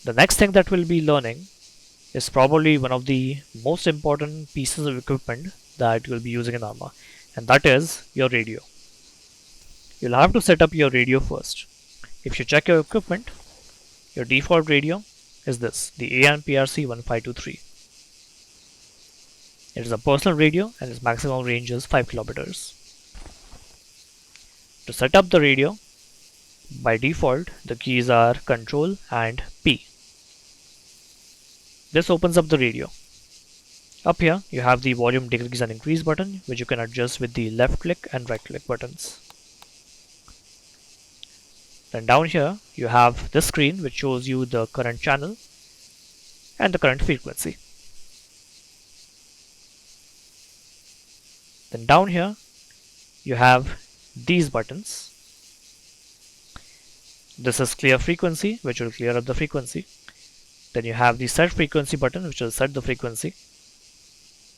The next thing that we'll be learning is probably one of the most important pieces of equipment that you'll be using in armor, and that is your radio. You'll have to set up your radio first. If you check your equipment, your default radio is this, the ANPRC 1523. It is a personal radio and its maximum range is 5 kilometers. To set up the radio, by default, the keys are Control and P. This opens up the radio. Up here, you have the volume decrease and increase button, which you can adjust with the left click and right click buttons. Then down here, you have this screen which shows you the current channel and the current frequency. Then down here, you have these buttons. This is clear frequency, which will clear up the frequency. Then you have the set frequency button, which will set the frequency.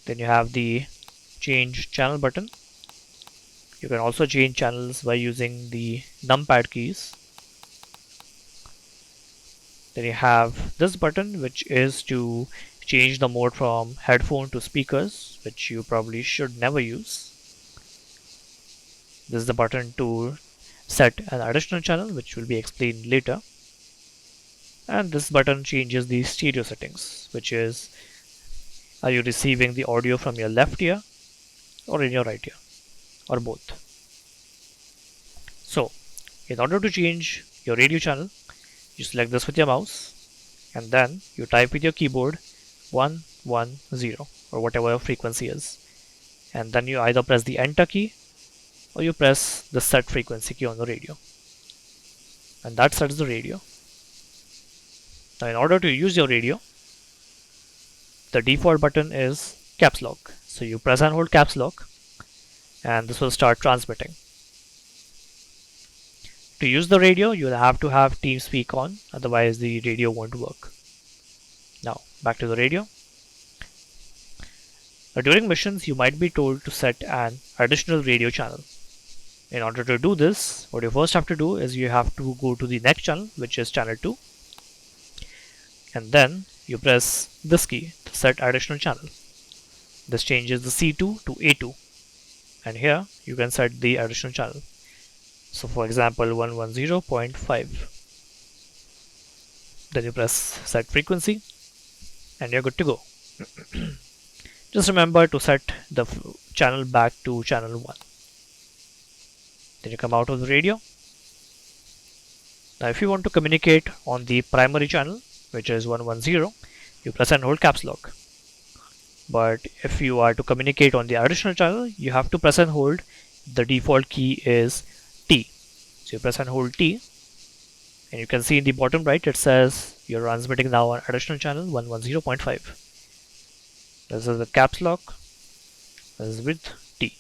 Then you have the change channel button. You can also change channels by using the numpad keys. Then you have this button, which is to change the mode from headphone to speakers, which you probably should never use. This is the button to set an additional channel, which will be explained later. And this button changes the stereo settings, which is, are you receiving the audio from your left ear or in your right ear, or both. So, in order to change your radio channel, you select this with your mouse, and then you type with your keyboard 110 or whatever your frequency is. And then you either press the enter key or you press the set frequency key on the radio. And that sets the radio. Now in order to use your radio, the default button is caps lock. So you press and hold caps lock and this will start transmitting. To use the radio, you'll have to have TeamSpeak on, otherwise the radio won't work. Now back to the radio. Now, during missions, you might be told to set an additional radio channel. In order to do this, what you first have to do is you have to go to the next channel, which is channel 2. And then you press this key to set additional channel. This changes the C2 to A2. And here you can set the additional channel. So for example, 110.5. Then you press set frequency and you're good to go. Just remember to set the channel back to channel 1. Then you come out of the radio. Now if you want to communicate on the primary channel, which is 110, you press and hold caps lock. But if you are to communicate on the additional channel, you have to press and hold. The default key is T. So you press and hold T, and you can see in the bottom right it says you're transmitting now on additional channel 110.5. This is the caps lock. This is with T.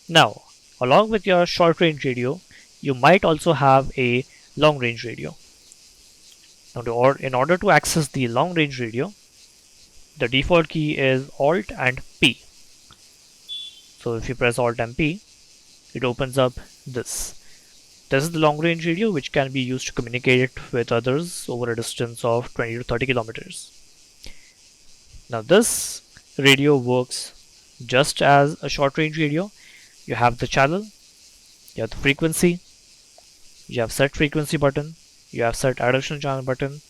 Now, along with your short range radio, you might also have a long range radio. Now, in order to access the long range radio, the default key is Alt and P. So if you press Alt and P, it opens up this. This is the long range radio, which can be used to communicate with others over a distance of 20 to 30 kilometers. Now this radio works just as a short range radio. You have the channel, you have the frequency, you have set frequency button, you have set additional channel button,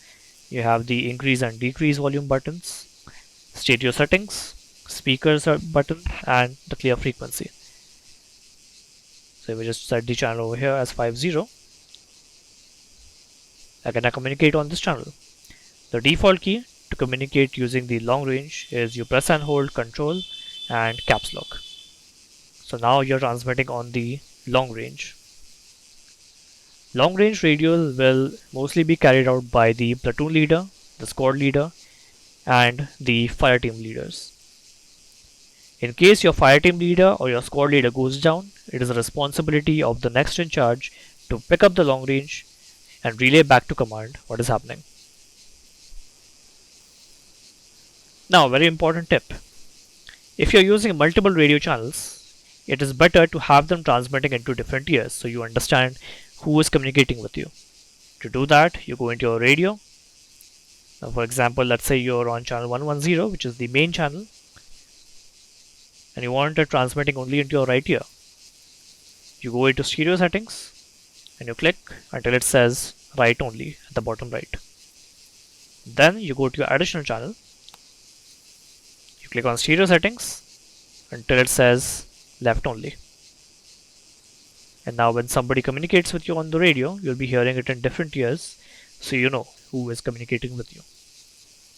you have the increase and decrease volume buttons, stereo settings, speakers button, and the clear frequency. So we just set the channel over here as 50. I can now communicate on this channel. The default key to communicate using the long range is you press and hold Control and caps lock. So now you're transmitting on the long range. Long range radios will mostly be carried out by the platoon leader, the squad leader, and the fire team leaders. In case your fire team leader or your squad leader goes down, it is the responsibility of the next in charge to pick up the long range and relay back to command what is happening. Now, a very important tip. If you're using multiple radio channels, it is better to have them transmitting into different ears so you understand who is communicating with you. To do that, you go into your radio. Now, for example, let's say you're on channel 110, which is the main channel, and you want it transmitting only into your right ear. You go into stereo settings and you click until it says right only at the bottom right. Then you go to your additional channel. You click on stereo settings until it says left only. And now when somebody communicates with you on the radio, you'll be hearing it in different ears, so you know who is communicating with you.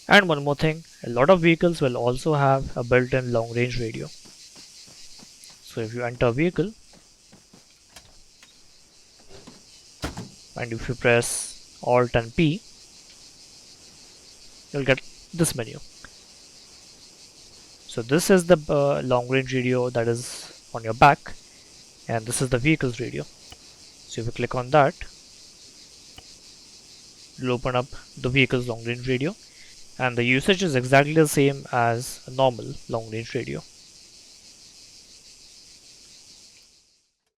And one more thing, a lot of vehicles will also have a built-in long-range radio. So if you enter vehicle, and if you press Alt and P, you'll get this menu. So this is the long-range radio that is on your back, and this is the vehicle's radio. So if you click on that, it'll open up the vehicle's long-range radio, and the usage is exactly the same as a normal long-range radio.